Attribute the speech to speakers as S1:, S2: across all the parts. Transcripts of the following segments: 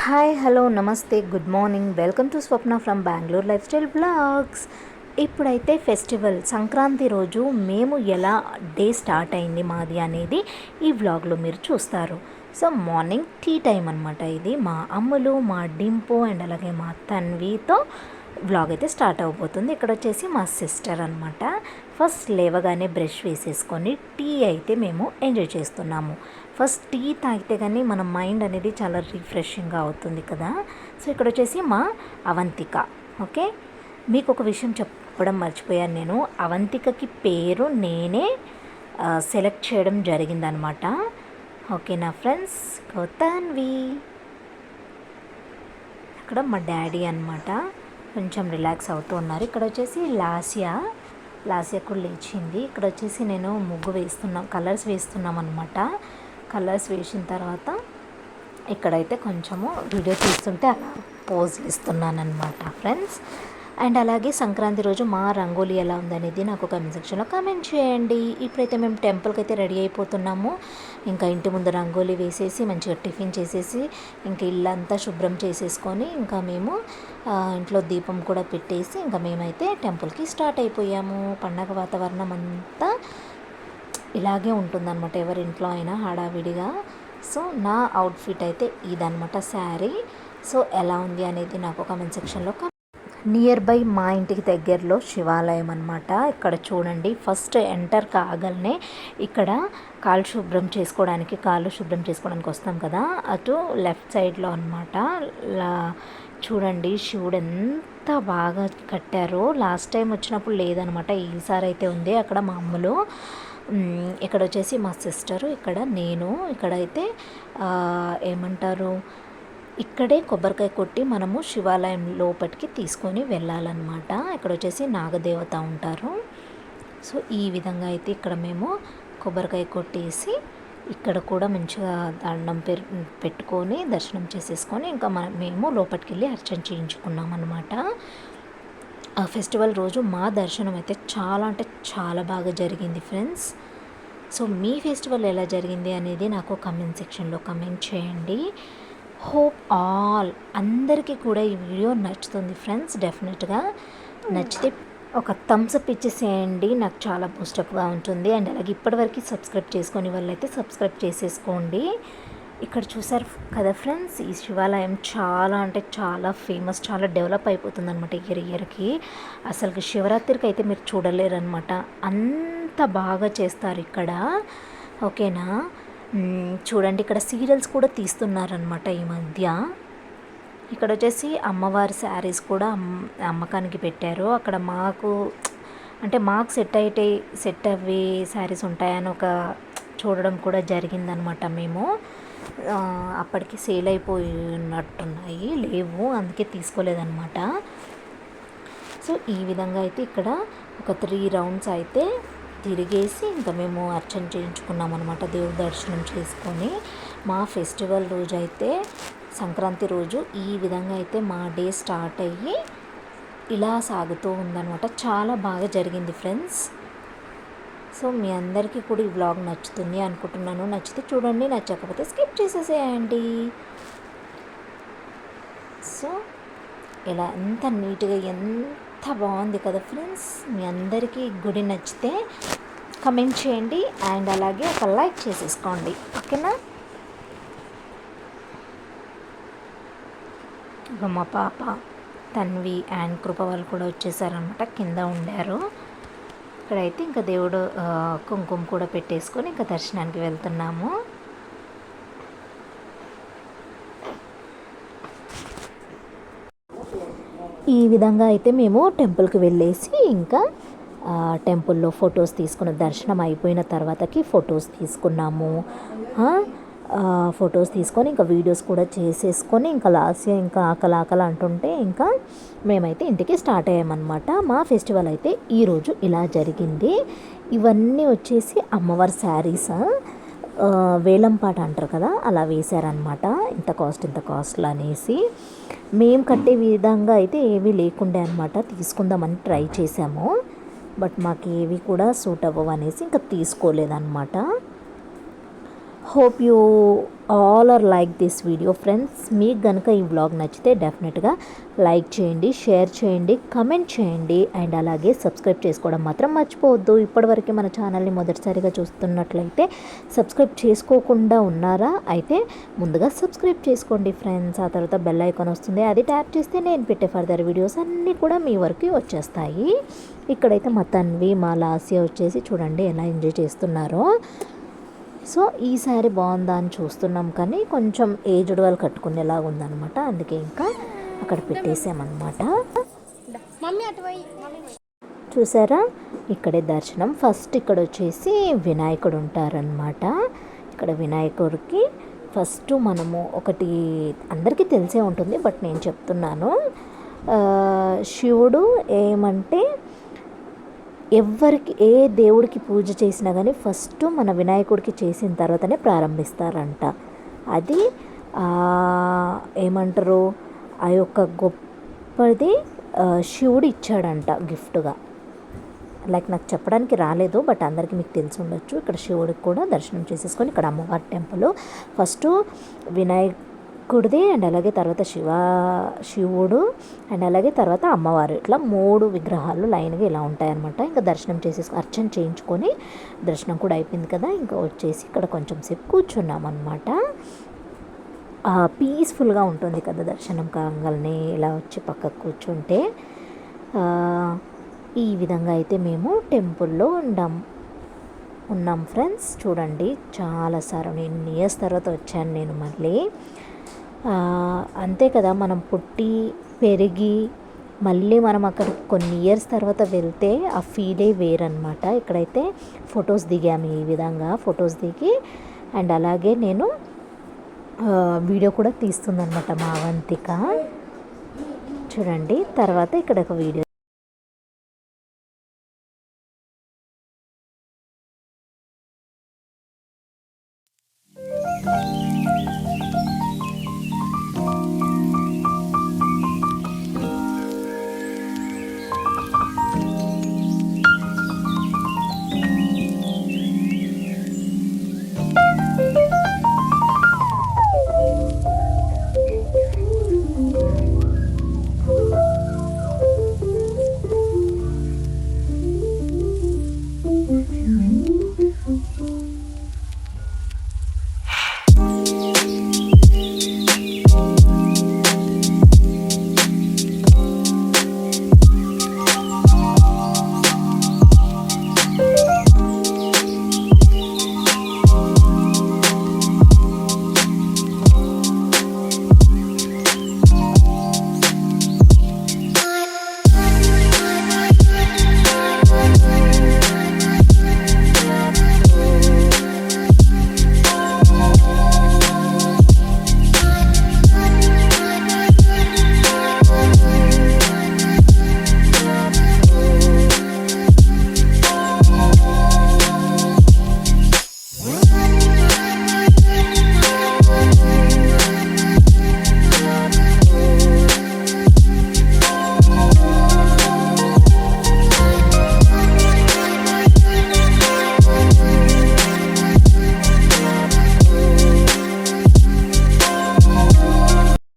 S1: Hi hello namaste good morning welcome to Swapna from Bengaluru lifestyle blogs. ఇప్పుడైతే festival Sankranti రోజు మేము ఎలా డే స్టార్ట్ అయింది మాది అనేది ఈ వ్లాగ్లో మీరు చూస్తారు. సో మార్నింగ్ టీ టైం అనమాట. ఇది మా అమ్ములు, మా డింపు అండ్ అలాగే మా తన్వితో వ్లాగ్ అయితే స్టార్ట్ అవబోతుంది. ఇక్కడ వచ్చేసి మా సిస్టర్ అనమాట. ఫస్ట్ లేవగానే బ్రష్ వేసేసుకొని టీ అయితే మేము ఎంజాయ్ చేస్తున్నాము. ఫస్ట్ టీ తాగితే కానీ మన మైండ్ అనేది చాలా రిఫ్రెషింగ్గా అవుతుంది కదా. సో ఇక్కడ వచ్చేసి మా అవంతిక. ఓకే, మీకు ఒక విషయం చెప్పడం మర్చిపోయాను. నేను అవంతికకి పేరు నేనే సెలెక్ట్ చేయడం జరిగిందనమాట. ఓకేనా ఫ్రెండ్స్. తన్వి అక్కడ మా డాడీ అనమాట, కొంచెం రిలాక్స్ అవుతూ ఉన్నారు. ఇక్కడ వచ్చేసి లాస్యా కూడా లేచింది. ఇక్కడ వచ్చేసి నేను ముగ్గు వేస్తున్నాం, కలర్స్ వేస్తున్నాం అనమాట. కలర్స్ వేసిన తర్వాత ఇక్కడైతే కొంచెము వీడియో తీస్తుంటే అలా పోజులు ఇస్తున్నాను అనమాట ఫ్రెండ్స్. అండ్ అలాగే సంక్రాంతి రోజు మా రంగోలీ ఎలా ఉందనేది నాకు కామెంట్ సెక్షన్లో కామెంట్ చేయండి. ఇప్పుడైతే మేము టెంపుల్కి అయితే రెడీ అయిపోతున్నాము. ఇంకా ఇంటి ముందు రంగోలీ వేసేసి మంచిగా టిఫిన్ చేసేసి ఇంకా ఇల్లంతా శుభ్రం చేసేసుకొని ఇంకా మేము ఇంట్లో దీపం కూడా పెట్టేసి ఇంకా మేమైతే టెంపుల్కి స్టార్ట్ అయిపోయాము. పండగ వాతావరణం అంతా ఇలాగే ఉంటుందన్నమాట, ఎవరి ఇంట్లో అయినా హడావిడిగా. సో నా అవుట్ఫిట్ అయితే ఇదనమాట, శారీ. సో ఎలా ఉంది అనేది నాకు కామెంట్ సెక్షన్లో. నియర్ బై మా ఇంటికి దగ్గరలో శివాలయం అనమాట. ఇక్కడ చూడండి, ఫస్ట్ ఎంటర్ కాగలనే ఇక్కడ కాళ్ళు శుభ్రం చేసుకోవడానికి వస్తాం కదా, అటు లెఫ్ట్ సైడ్లో అనమాట. చూడండి శివుడు ఎంత బాగా కట్టారో. లాస్ట్ టైం వచ్చినప్పుడు లేదనమాట, ఈసారి అయితే ఉంది. అక్కడ మా అమ్మలు, ఇక్కడ వచ్చేసి మా సిస్టరు, ఇక్కడ నేను. ఇక్కడైతే ఏమంటారు, ఇక్కడే కొబ్బరికాయ కొట్టి మనము శివాలయం లోపలికి తీసుకొని వెళ్ళాలన్నమాట. ఇక్కడ వచ్చేసి నాగదేవత ఉంటారు. సో ఈ విధంగా అయితే ఇక్కడ మేము కొబ్బరికాయ కొట్టేసి ఇక్కడ కూడా మంచిగా దండం పెట్టుకొని దర్శనం చేసేసుకొని ఇంకా మేము లోపలికి వెళ్ళి అర్చన చేయించుకున్నాం అనమాట. ఆ ఫెస్టివల్ రోజు మా దర్శనం అయితే చాలా అంటే చాలా బాగా జరిగింది ఫ్రెండ్స్. సో మీ ఫెస్టివల్ ఎలా జరిగింది అనేది నాకు కమెంట్ సెక్షన్లో కమెంట్ చేయండి. హోప్ ఆల్ అందరికీ కూడా ఈ వీడియో నచ్చుతుంది ఫ్రెండ్స్. డెఫినెట్గా నచ్చితే ఒక థమ్స్ అప్ ఇచ్చేసేయండి, నాకు చాలా బూస్టప్గా ఉంటుంది. అండ్ అలాగే ఇప్పటివరకు సబ్స్క్రైబ్ చేసుకొని వాళ్ళైతే సబ్స్క్రైబ్ చేసేసుకోండి. ఇక్కడ చూసారు కదా ఫ్రెండ్స్, ఈ శివాలయం చాలా అంటే చాలా ఫేమస్, చాలా డెవలప్ అయిపోతుంది అనమాట ఇయర్కి. అసలు శివరాత్రికి అయితే మీరు చూడలేరు అనమాట, అంత బాగా చేస్తారు ఇక్కడ. ఓకేనా. చూడండి ఇక్కడ సీరియల్స్ కూడా తీస్తున్నారనమాట ఈ మధ్య. ఇక్కడ వచ్చేసి అమ్మవారి శారీస్ కూడా అమ్మకానికి పెట్టారు. అక్కడ మాకు సెట్ అయ్యే శారీస్ ఉంటాయని ఒక చూడడం కూడా జరిగిందనమాట. మేము అప్పటికి సేల్ అయిపోయినట్టున్నాయి, లేవు, అందుకే తీసుకోలేదన్నమాట. సో ఈ విధంగా అయితే ఇక్కడ ఒక 3 రౌండ్స్ అయితే తిరిగేసి ఇంకా మేము అర్చన చేయించుకున్నాం అనమాట, దేవుడి దర్శనం చేసుకొని. మా ఫెస్టివల్ రోజు అయితే సంక్రాంతి రోజు ఈ విధంగా అయితే మా డే స్టార్ట్ అయ్యి ఇలా సాగుతూ ఉందన్నమాట. చాలా బాగా జరిగింది ఫ్రెండ్స్. సో మీ అందరికీ కూడా ఈ వ్లాగ్ నచ్చుతుంది అనుకుంటున్నాను. నచ్చితే చూడండి, నచ్చకపోతే స్కిప్ చేసేసేయండి. సో ఇలా ఎంత నీట్గా ఎంత బాగుంది కదా ఫ్రెండ్స్. మీ అందరికీ గుడి నచ్చితే కమెంట్ చేయండి అండ్ అలాగే ఒక లైక్ చేసేసుకోండి. ఓకేనా. మా పాప తన్వి అండ్ కృప వాళ్ళు కూడా వచ్చేసారనమాట, కింద ఉండారు. ఇక్కడైతే ఇంకా దేవుడు కుంకుమ కూడా పెట్టేసుకొని ఇంకా దర్శనానికి వెళ్తున్నాము. ఈ విధంగా అయితే మేము టెంపుల్కి వెళ్ళేసి ఇంకా టెంపుల్లో ఫొటోస్ తీసుకున్న దర్శనం అయిపోయిన తర్వాతకి ఫొటోస్ తీసుకున్నాము. ఫొటోస్ తీసుకొని ఇంకా వీడియోస్ కూడా చేసేసుకొని ఇంకా ఇంకా ఆకలి అంటుంటే ఇంకా మేమైతే ఇంటికి స్టార్ట్ అయ్యామన్నమాట. మా ఫెస్టివల్ అయితే ఈరోజు ఇలా జరిగింది. ఇవన్నీ వచ్చేసి అమ్మవారి శారీస్, వేలంపాట అంటారు కదా, అలా వేశారనమాట. ఇంత కాస్ట్లు అనేసి మేము కట్టే విధంగా అయితే ఏమీ లేకుండే అనమాట. తీసుకుందామని ట్రై చేసాము, బట్ మాకు ఏవి కూడా సూట్ అవ్వవు అనేసి ఇంకా తీసుకోలేదన్నమాట. Hope you all are like this video friends. మీకు కనుక ఈ వ్లాగ్ నచ్చితే డెఫినెట్గా లైక్ చేయండి, షేర్ చేయండి, కమెంట్ చేయండి అండ్ అలాగే సబ్స్క్రైబ్ చేసుకోవడం మాత్రం మర్చిపోవద్దు. ఇప్పటివరకు మన ఛానల్ని మొదటిసారిగా చూస్తున్నట్లయితే సబ్స్క్రైబ్ చేసుకోకుండా ఉన్నారా అయితే ముందుగా సబ్స్క్రైబ్ చేసుకోండి ఫ్రెండ్స్. ఆ తర్వాత బెల్ ఐకాన్ వస్తుంది, అది ట్యాప్ చేస్తే నేను పెట్టే ఫర్దర్ వీడియోస్ అన్నీ కూడా మీ వరకు వచ్చేస్తాయి. ఇక్కడైతే మా తన్వి మా లాస్య వచ్చేసి చూడండి ఎలా ఎంజాయ్ చేస్తున్నారో. సో ఈ శారీ బాగుందా అని చూస్తున్నాం కానీ కొంచెం ఏజ్డ్ వాళ్ళు కట్టుకునేలాగా ఉందన్నమాట, అందుకే ఇంకా అక్కడ పెట్టేసామన్నమాట. చూసారా ఇక్కడే దర్శనం. ఫస్ట్ ఇక్కడ వచ్చేసి వినాయకుడు ఉంటారనమాట. ఇక్కడ వినాయకుడికి ఫస్ట్ మనము ఒకటి అందరికీ తెలిసే ఉంటుంది బట్ నేను చెప్తున్నాను. శివుడు ఏమంటే ఎవరికి ఏ దేవుడికి పూజ చేసినా కానీ ఫస్ట్ మన వినాయకుడికి చేసిన తర్వాతనే ప్రారంభిస్తారంట. అది ఏమంటారు ఆ యొక్క గొప్పది శివుడు ఇచ్చాడంట గిఫ్ట్గా. లైక్ నాకు చెప్పడానికి రాలేదు బట్ అందరికీ మీకు తెలిసి ఉండొచ్చు. ఇక్కడ శివుడికి కూడా దర్శనం చేసేసుకొని ఇక్కడ అమ్మవారి టెంపుల్ ఫస్ట్ వినాయకుడిది అండ్ అలాగే తర్వాత శివుడు అండ్ అలాగే తర్వాత అమ్మవారు, ఇట్లా 3 విగ్రహాలు లైన్గా ఇలా ఉంటాయన్నమాట. ఇంకా దర్శనం చేసేసి అర్చన చేయించుకొని దర్శనం కూడా అయిపోయింది కదా, ఇంకా వచ్చేసి ఇక్కడ కొంచెం సేపు కూర్చున్నాం అన్నమాట. పీస్ఫుల్గా ఉంటుంది కదా దర్శనం కాగానే ఇలా వచ్చి పక్కకు కూర్చుంటే. ఈ విధంగా అయితే మేము టెంపుల్లో ఉన్నాం ఫ్రెండ్స్. చూడండి చాలాసార్లు ఎన్ని ఇయర్స్ తర్వాత వచ్చాను నేను మళ్ళీ. అంతే కదా మనం పుట్టి పెరిగి మళ్ళీ మనం అక్కడ కొన్ని ఇయర్స్ తర్వాత వెళ్తే ఆ ఫీలే వేరనమాట. ఇక్కడైతే ఫొటోస్ దిగాము, ఈ విధంగా ఫొటోస్ దిగి అండ్ అలాగే నేను వీడియో కూడా తీస్తుందనమాట మా అవంతిక. చూడండి తర్వాత ఇక్కడ ఒక వీడియో.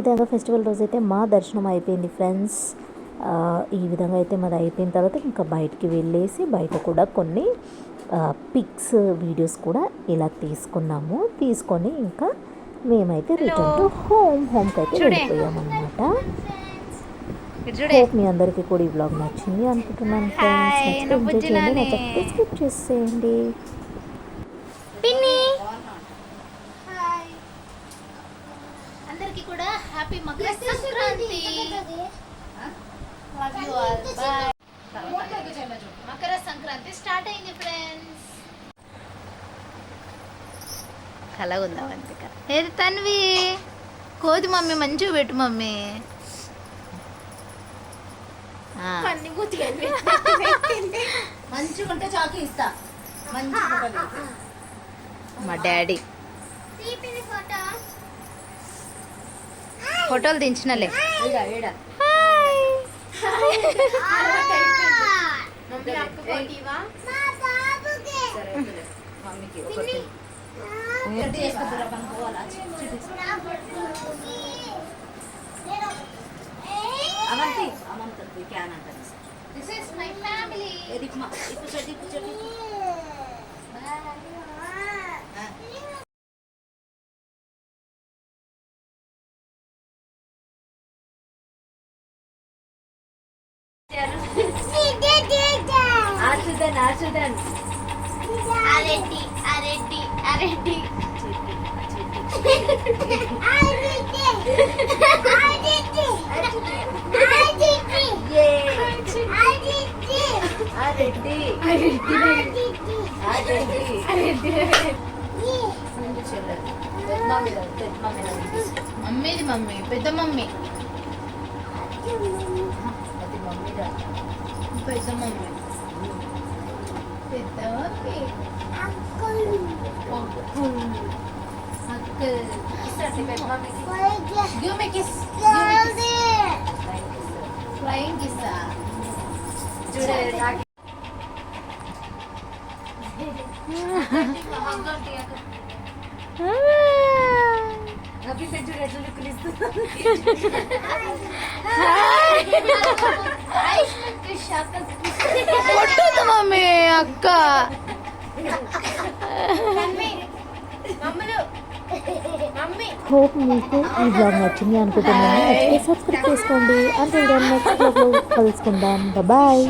S1: విధంగా ఫెస్టివల్ రోజైతే మా దర్శనం అయిపోయింది ఫ్రెండ్స్. ఈ విధంగా అయితే మాది అయిపోయిన తర్వాత ఇంకా బయటికి వెళ్ళేసి బయట కూడా కొన్ని పిక్స్ వీడియోస్ కూడా ఇలా తీసుకొని ఇంకా మేమైతే రిటర్న్ టు హోమ్కి అయితే వెళ్ళిపోయామన్నమాట. హోప్ మీ అందరికీ కూడా ఈ వ్లాగ్ నచ్చింది అనుకుంటున్నాను ఫ్రెండ్స్. ఎంజాయ్ చేయండి, నచ్చకపోతే స్కిప్ చేసేయండి.
S2: అందరికీ కూడా హ్యాపీ మకర సంక్రాంతి. మకర సంక్రాంతి స్టార్ట్ అయింది ఫ్రెండ్స్. కలగుందా అంతిక ఏది తన్వి కోది మమ్మీ మంచిగా పెట్టు మమ్మీ.
S3: మంచిగా ఉంటే చాకి ఇస్తా.
S2: మా డాడీ ఫోటోలు దించినలే. This is my family. Areti, areti, areti. మమ్మీది మమ్మీ పెద్ద మమ్మీ పెద్ద మమ్మీ పెద్ద mummy Give me kiss. Flying kiss. కొట్టదు మమ్మీ అక్క
S1: హోప్ మీకు ఈ బ్లాగ్ నచ్చింది అనుకుంటున్నాను. నచ్చితే సబ్స్క్రైబ్ చేసుకోండి. అంటే నెక్స్ట్ బ్లాగ్లో కలుసుకుందాం. బాయ్.